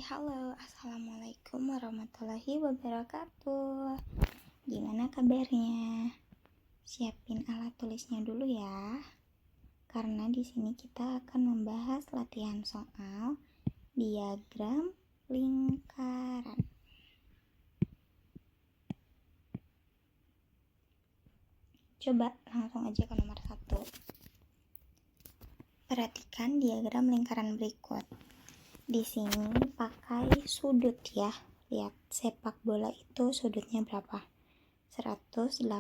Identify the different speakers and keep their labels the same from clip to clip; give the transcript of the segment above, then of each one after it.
Speaker 1: Halo, assalamualaikum warahmatullahi wabarakatuh. Gimana kabarnya? Siapin alat tulisnya dulu ya, karena di sini kita akan membahas latihan soal diagram lingkaran. Coba langsung aja ke nomor 1. Perhatikan diagram lingkaran berikut. Di sini pakai sudut ya. Lihat, sepak bola itu sudutnya berapa? 180.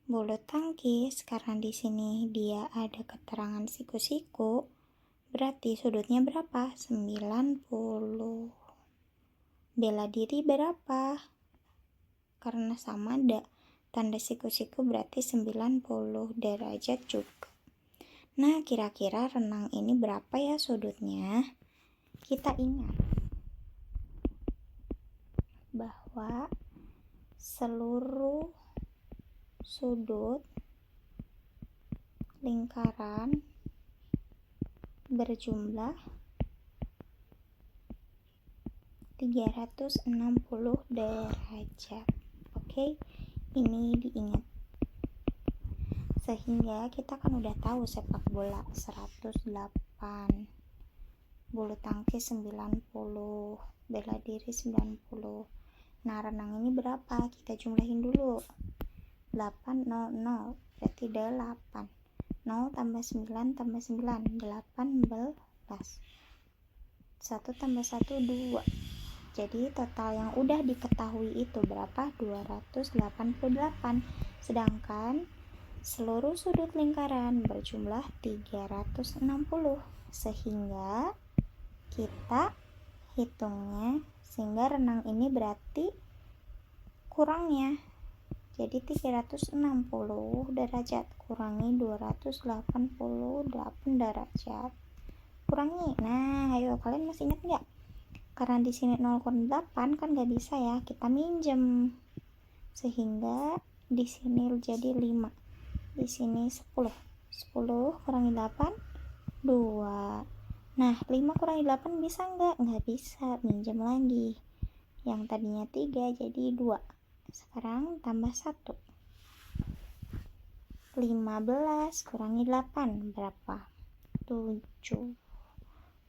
Speaker 1: Bulu tangkis, karena di sini dia ada keterangan siku-siku, berarti sudutnya berapa? 90. Bela diri berapa? Karena sama ada tanda siku-siku, berarti 90 derajat juga. Nah, kira-kira renang ini berapa ya sudutnya? Kita ingat bahwa seluruh sudut lingkaran berjumlah 360 derajat. Oke, ini diingat. Sehingga kita kan udah tahu sepak bola 108, bulu tangkis 90, bela diri 90. Nah, renang ini berapa? Kita jumlahin dulu. 800 berarti 8. 0 tambah 9 tambah 9 18. 1 tambah 1 2. Jadi total yang udah diketahui itu berapa? 288. Sedangkan seluruh sudut lingkaran berjumlah 360. Sehingga kita hitungnya, sehingga renang ini berarti kurangnya. Jadi 360 derajat kurangi 288 derajat. Kurangi. Nah, ayo kalian masih ingat nggak? Karena di sini 0,8 kan nggak bisa ya, kita minjem. Sehingga di sini jadi 5. Di sini 10 kurangi 8 2. Nah, 5 kurangi 8 bisa nggak? Nggak bisa, minjem lagi. Yang tadinya 3 jadi 2. Sekarang tambah 1. 15 kurangi 8 berapa? 7.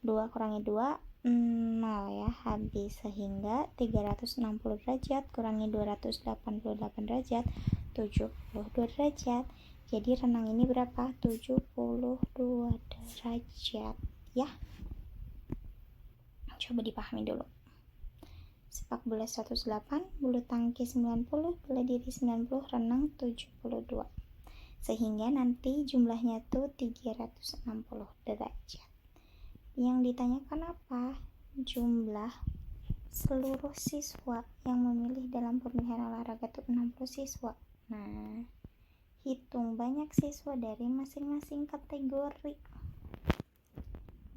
Speaker 1: 2 kurangi 2 0 ya, habis. Sehingga 360 derajat kurangi 288 derajat 72 derajat. Jadi renang ini berapa? 72 derajat ya. Coba dipahami dulu. Sepak bola 108, bulu tangkis 90, bela diri 90, renang 72. Sehingga nanti jumlahnya tuh 360 derajat. Yang ditanyakan apa? Jumlah seluruh siswa yang memilih dalam pemilihan olahraga itu 60 siswa. Nah, hitung banyak siswa dari masing-masing kategori.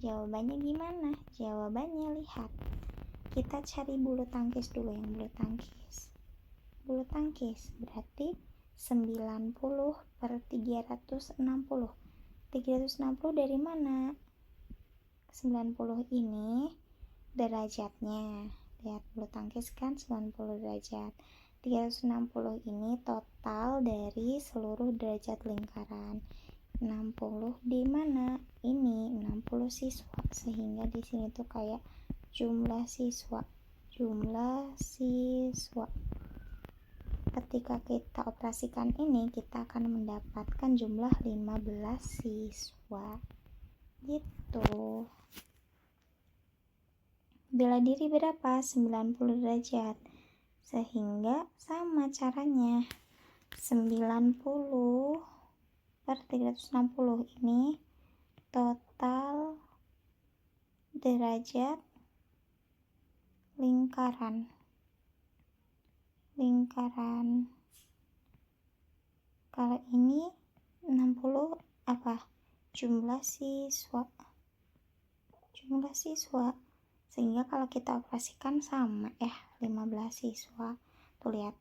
Speaker 1: Jawabannya gimana? Jawabannya lihat. Kita cari bulu tangkis dulu, yang bulu tangkis. Bulu tangkis berarti 90 per 360. 360 dari mana? 90 ini derajatnya. Lihat, bulu tangkis kan 90 derajat. 360 ini total dari seluruh derajat lingkaran. 60 di mana? Ini 60 siswa. Sehingga di sini tuh kayak jumlah siswa. Ketika kita operasikan ini, kita akan mendapatkan jumlah 15 siswa. Gitu. Bela diri berapa? 90 derajat. Sehingga sama caranya. 90 per 360 ini total derajat lingkaran. Kalau ini 60 apa? Jumlah siswa. Sehingga kalau kita operasikan sama 15 siswa. Tuh lihat.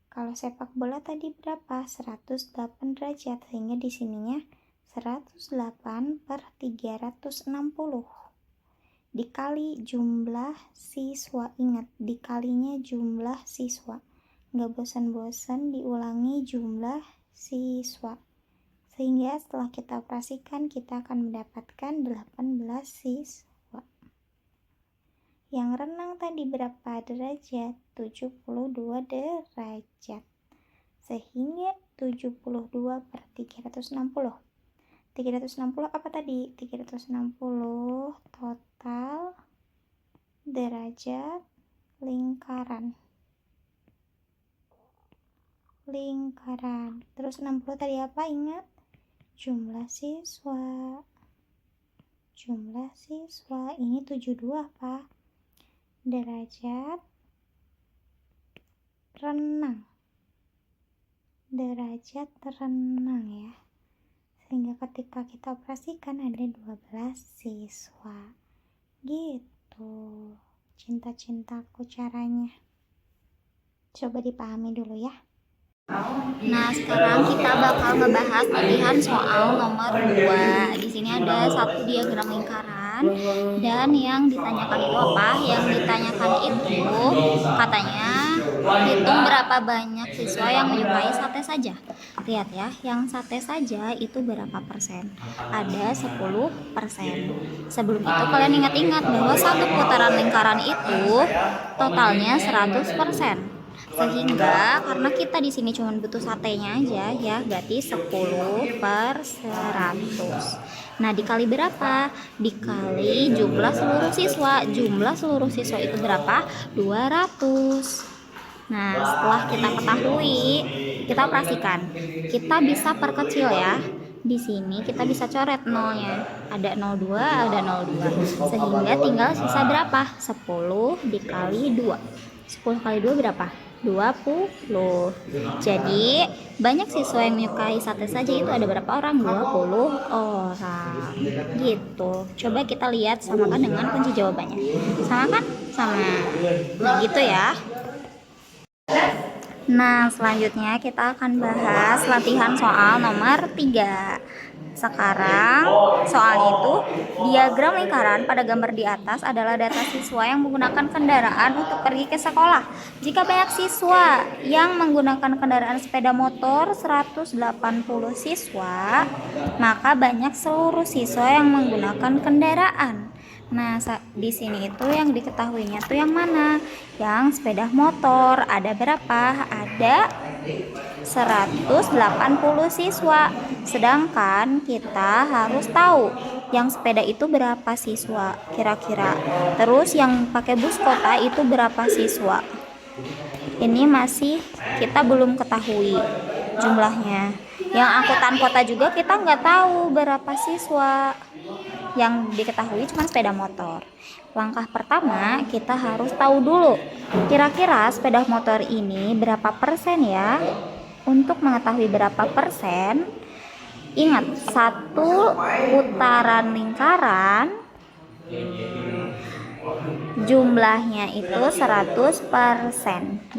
Speaker 1: Kalau sepak bola tadi berapa? 108 derajat. Sehingga di sininya 108 per 360. dikali jumlah siswa. Ingat, dikalinya jumlah siswa. Nggak bosan-bosan diulangi jumlah siswa. Sehingga setelah kita operasikan, kita akan mendapatkan 18 siswa. Yang renang tadi berapa derajat? 72 derajat. Sehingga 72 per 360. 360 apa tadi? 360 total derajat lingkaran. Terus 60 tadi apa? Ingat? Jumlah siswa. Ini 72 apa? Derajat renang. Ya. Sehingga ketika kita operasikan ada 12 siswa. Gitu. Cinta-cintaku caranya. Coba dipahami dulu ya.
Speaker 2: Nah, sekarang kita bakal ngebahas latihan soal nomor 2. Di sini ada satu diagram lingkaran dan yang ditanyakan itu apa? Yang ditanyakan itu katanya hitung berapa banyak siswa yang menyukai sate saja. Lihat ya, yang sate saja itu berapa persen? Ada 10%. Sebelum itu kalian ingat-ingat bahwa satu putaran lingkaran itu totalnya 100%. Sehingga karena kita di sini cuma butuh satenya aja ya, berarti 10 per 100. Nah, dikali berapa? Dikali jumlah seluruh siswa. Jumlah seluruh siswa itu berapa? 200. Nah, setelah kita ketahui, kita operasikan. Kita bisa perkecil ya. Di sini kita bisa coret nolnya. Ada 02, ada 02. Sehingga tinggal sisa berapa? 10 dikali 2. 10 kali 2 berapa? 20. Jadi banyak siswa yang menyukai sate saja itu ada berapa orang? 20 orang. Gitu. Coba kita lihat samakan dengan kunci jawabannya. Sama kan? Sama. Nah, gitu ya. Nah, selanjutnya kita akan bahas latihan soal nomor 3. Sekarang soalnya itu diagram lingkaran pada gambar di atas adalah data siswa yang menggunakan kendaraan untuk pergi ke sekolah. Jika banyak siswa yang menggunakan kendaraan sepeda motor 180 siswa, maka banyak seluruh siswa yang menggunakan kendaraan. Nah, di sini itu yang diketahuinya tuh yang mana? Yang sepeda motor. Ada berapa? Ada 180 siswa. Sedangkan kita harus tahu yang sepeda itu berapa siswa kira-kira. Terus yang pakai bus kota itu berapa siswa. Ini masih kita belum ketahui jumlahnya. Yang angkutan kota juga kita nggak tahu berapa siswa. Yang diketahui cuma sepeda motor. Langkah pertama kita harus tahu dulu kira-kira sepeda motor ini berapa persen ya. Untuk mengetahui berapa persen, ingat satu putaran lingkaran jumlahnya itu 100%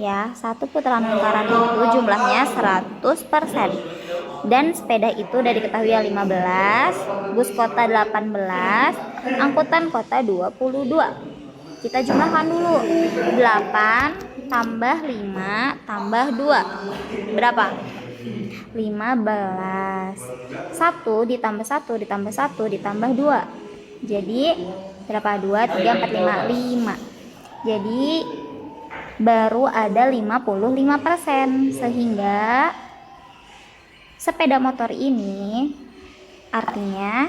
Speaker 2: ya. Satu putaran lingkaran itu jumlahnya 100%. Dan sepeda itu udah diketahui ya 15, bus kota 18, angkutan kota 22. Kita jumlahkan dulu. 8 tambah 5 tambah 2 berapa? 15. 1 ditambah 1 ditambah 1 ditambah 2. Jadi berapa? 2, 3, 4, 5. 5. Jadi baru ada 55%. Sehingga sepeda motor ini artinya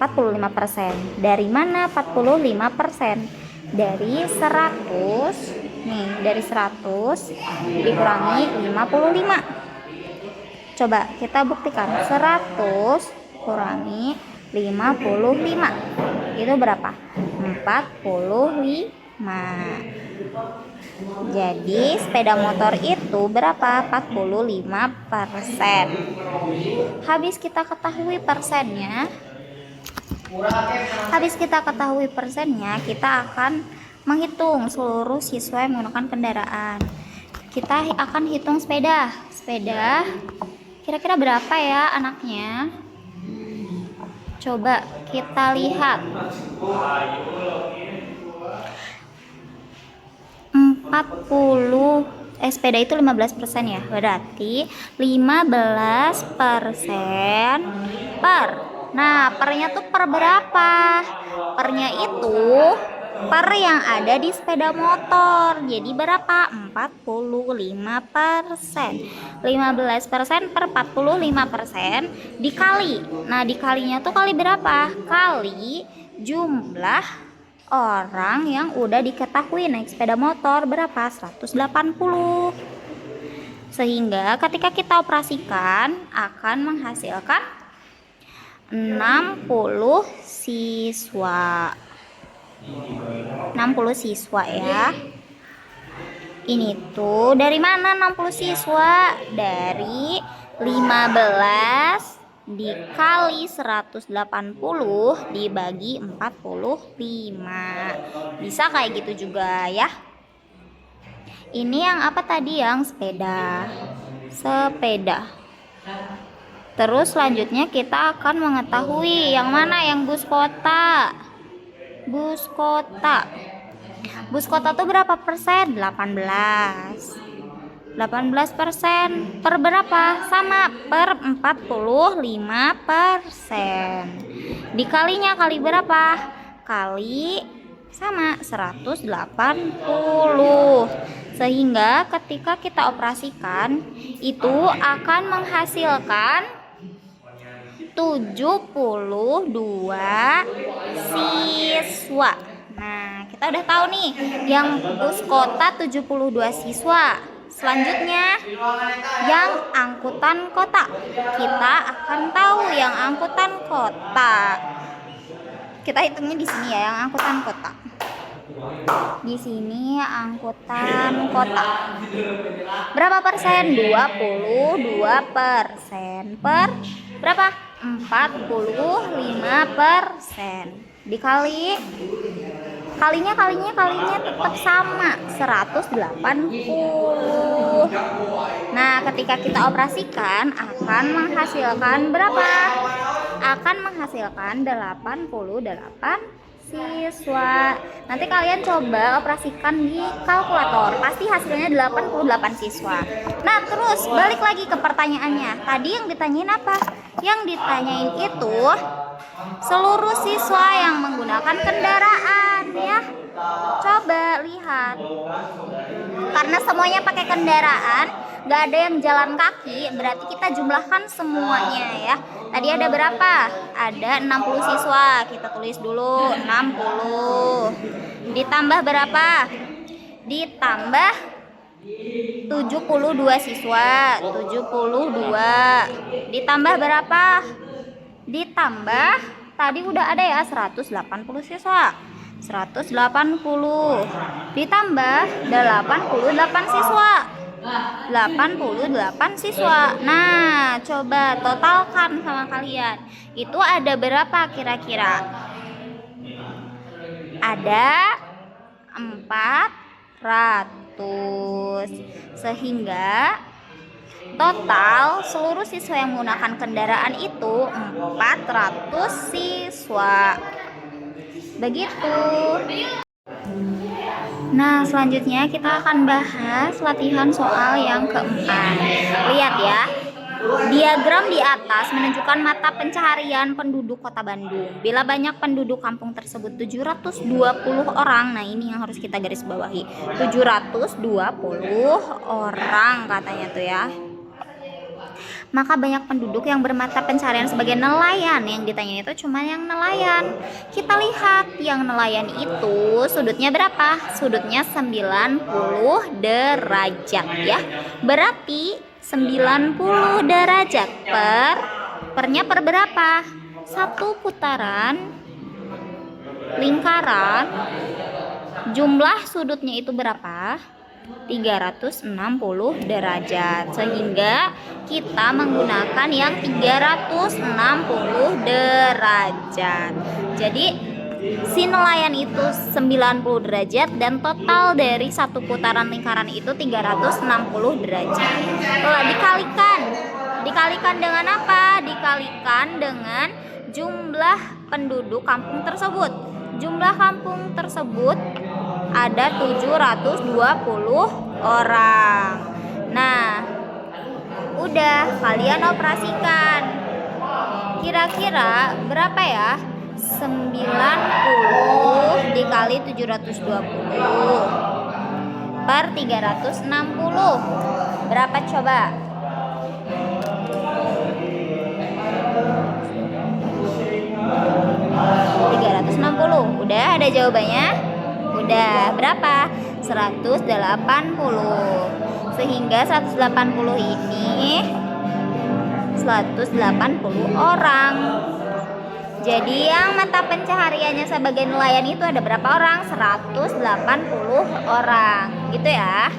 Speaker 2: 45%. Dari mana 45%? Dari 100. Nih, dari 100 dikurangi 55. Coba kita buktikan. 100 kurangi 55. Itu berapa? 45. Jadi sepeda motor itu berapa? 45%. Habis kita ketahui persennya, kita akan menghitung seluruh siswa yang menggunakan kendaraan. Kita akan hitung sepeda. Kira-kira berapa ya anaknya? Coba kita lihat. sepeda itu 15% ya, berarti 15% per. Nah, pernya tuh per berapa? Pernya itu per yang ada di sepeda motor. Jadi berapa? 45%. 15% per 45% dikali. Nah, dikalinya tuh kali berapa? Kali jumlah orang yang udah diketahui naik sepeda motor berapa? 180. Sehingga ketika kita operasikan akan menghasilkan 60 siswa. 60 siswa ya. Ini tuh dari mana 60 siswa? Dari 15 dikali 180 dibagi 45. Bisa kayak gitu juga ya. Ini yang apa tadi? Yang sepeda. Terus selanjutnya kita akan mengetahui yang mana yang bus kota. Bus kota tuh berapa persen? 18% per berapa? Sama, per 45%. Dikalinya kali berapa? Kali sama 180. Sehingga ketika kita operasikan itu akan menghasilkan 72 siswa. Nah, kita udah tahu nih yang bus kota 72 siswa. Selanjutnya yang angkutan kota. Kita akan tahu yang angkutan kota. Kita hitungnya di sini ya, yang angkutan kota. Di sini angkutan kota. Berapa persen? 22% per berapa? 45%. Kalinya tetap sama, 180. Nah, ketika kita operasikan akan menghasilkan berapa? Akan menghasilkan 88 siswa. Nanti kalian coba operasikan di kalkulator, pasti hasilnya 88 siswa. Nah, terus balik lagi ke pertanyaannya. Tadi yang ditanyain apa? Yang ditanyain itu seluruh siswa yang menggunakan kendaraan ya. Coba lihat. Karena semuanya pakai kendaraan, nggak ada yang jalan kaki, berarti kita jumlahkan semuanya ya. Tadi ada berapa? Ada 60 siswa. Kita tulis dulu 60. Ditambah berapa? Ditambah 72 siswa. 72. Ditambah berapa? Ditambah tadi udah ada ya 180 siswa. 180 ditambah 88 siswa. 88 siswa. Nah, coba totalkan sama kalian. Itu ada berapa kira-kira? Ada 400. Sehingga total seluruh siswa yang menggunakan kendaraan itu 400 siswa. Begitu. Nah, selanjutnya kita akan bahas latihan soal yang keempat. Lihat ya. Diagram di atas menunjukkan mata pencaharian penduduk Kota Bandung. Bila banyak penduduk kampung tersebut 720 orang. Nah, ini yang harus kita garis bawahi. 720 orang katanya tuh ya. Maka banyak penduduk yang bermata pencarian sebagai nelayan. Yang ditanya itu cuma yang nelayan. Kita lihat yang nelayan itu sudutnya berapa? Sudutnya 90 derajat ya. Berarti 90 derajat pernya per berapa? Satu putaran lingkaran. Jumlah sudutnya itu berapa? 360 derajat. Sehingga kita menggunakan yang 360 derajat. Jadi si nelayan itu 90 derajat dan total dari satu putaran lingkaran itu 360 derajat. Telah dikalikan dengan apa? Dikalikan dengan jumlah penduduk kampung tersebut. Jumlah kampung tersebut ada 720 orang. Nah, udah kalian operasikan. Kira-kira berapa ya? 90 dikali 720 per 360. Berapa coba? Udah ada jawabannya? Udah. Berapa? 180. Sehingga 180 ini 180 orang. Jadi yang mata pencahariannya sebagai nelayan itu ada berapa orang? 180 orang. Gitu ya.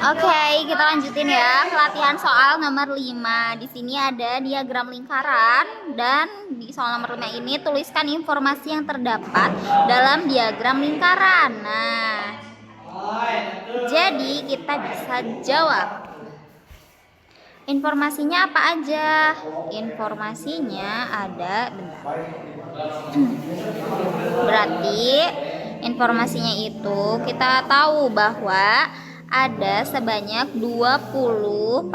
Speaker 2: Oke, kita lanjutin ya. Latihan soal nomor 5. Di sini ada diagram lingkaran dan di soal nomor 5 ini tuliskan informasi yang terdapat dalam diagram lingkaran. Nah, jadi kita bisa jawab. Informasinya apa aja? Informasinya ada, bentar. Berarti informasinya itu kita tahu bahwa ada sebanyak 20%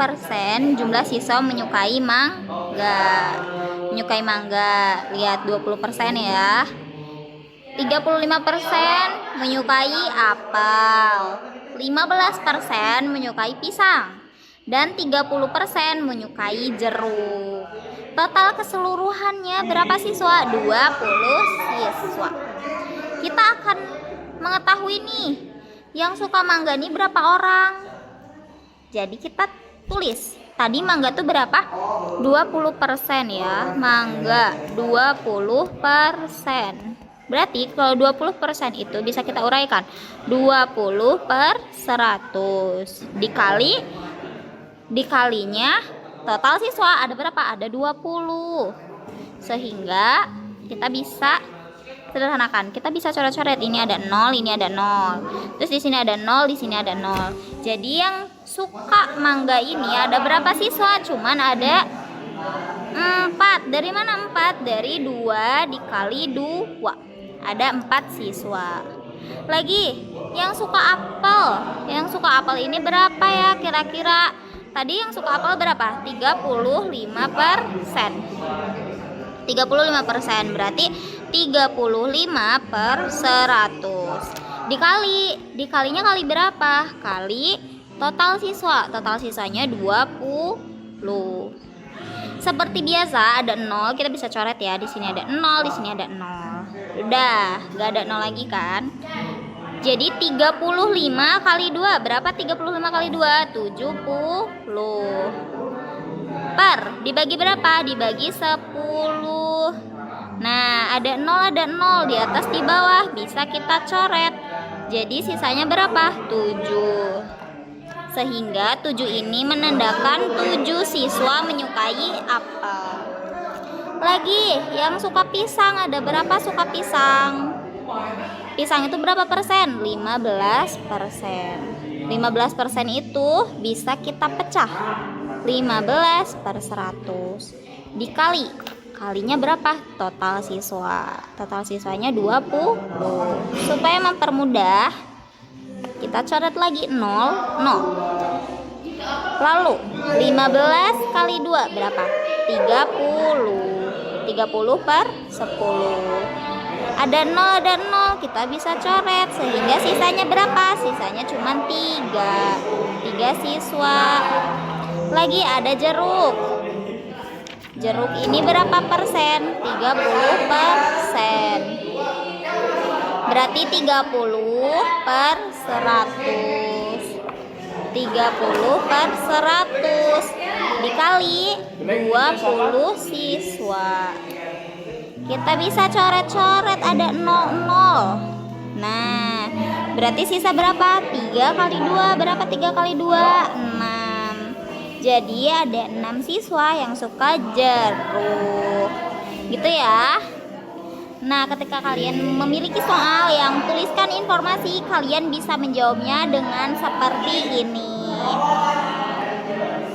Speaker 2: jumlah siswa menyukai mangga. Menyukai mangga. Lihat 20% ya. 35% menyukai apel. 15% menyukai pisang. Dan 30% menyukai jeruk. Total keseluruhannya berapa siswa? 20 siswa. Kita akan mengetahui nih, yang suka mangga ini berapa orang. Jadi kita tulis. Tadi mangga tuh berapa? 20% ya. Mangga 20%. Berarti kalau 20% itu bisa kita uraikan. 20 per 100 dikalinya total siswa ada berapa? Ada 20. Sehingga kita bisa sederhanakan. Kita bisa coret-coret. Ini ada 0, ini ada 0. Terus di sini ada 0, di sini ada 0. Jadi yang suka mangga ini ada berapa siswa? Cuman ada 4. Dari mana 4? Dari 2 dikali 2. Ada 4 siswa. Lagi, yang suka apel. Yang suka apel ini berapa ya kira-kira? Tadi yang suka apel berapa? 35%. 35%, berarti 35 per 100 dikalinya kali berapa? Kali total siswa. Total siswanya 20. Seperti biasa ada 0, kita bisa coret ya. Di sini ada 0, di sini ada 0. Udah, gak ada 0 lagi kan? Jadi 35 kali 2 berapa? 35 kali 2 70. Per dibagi berapa? Dibagi 10. Nah, ada 0 di atas di bawah, bisa kita coret. Jadi sisanya berapa? 7. Sehingga 7 ini menandakan 7 siswa menyukai apel. Lagi, yang suka pisang ada berapa suka pisang? Pisang itu berapa persen? 15%. 15% itu bisa kita pecah. 15 per 100 kalinya berapa? Total siswa. Total siswanya 20. Supaya mempermudah, kita coret lagi 0, 0. Lalu 15 kali 2 berapa? 30. 30 per 10. Ada 0, kita bisa coret. Sehingga sisanya berapa? Sisanya cuma 3 siswa. Lagi ada jeruk. Jeruk ini berapa persen? 30%. Berarti 30 per 100. 30 per 100 dikali 20 siswa. Kita bisa coret-coret, ada 0. Nah, berarti sisa berapa? 3 kali 2. Berapa 3 kali 2? 6. Jadi ada 6 siswa yang suka jeruk. Gitu ya. Nah, ketika kalian memiliki soal yang tuliskan informasi, kalian bisa menjawabnya dengan seperti ini.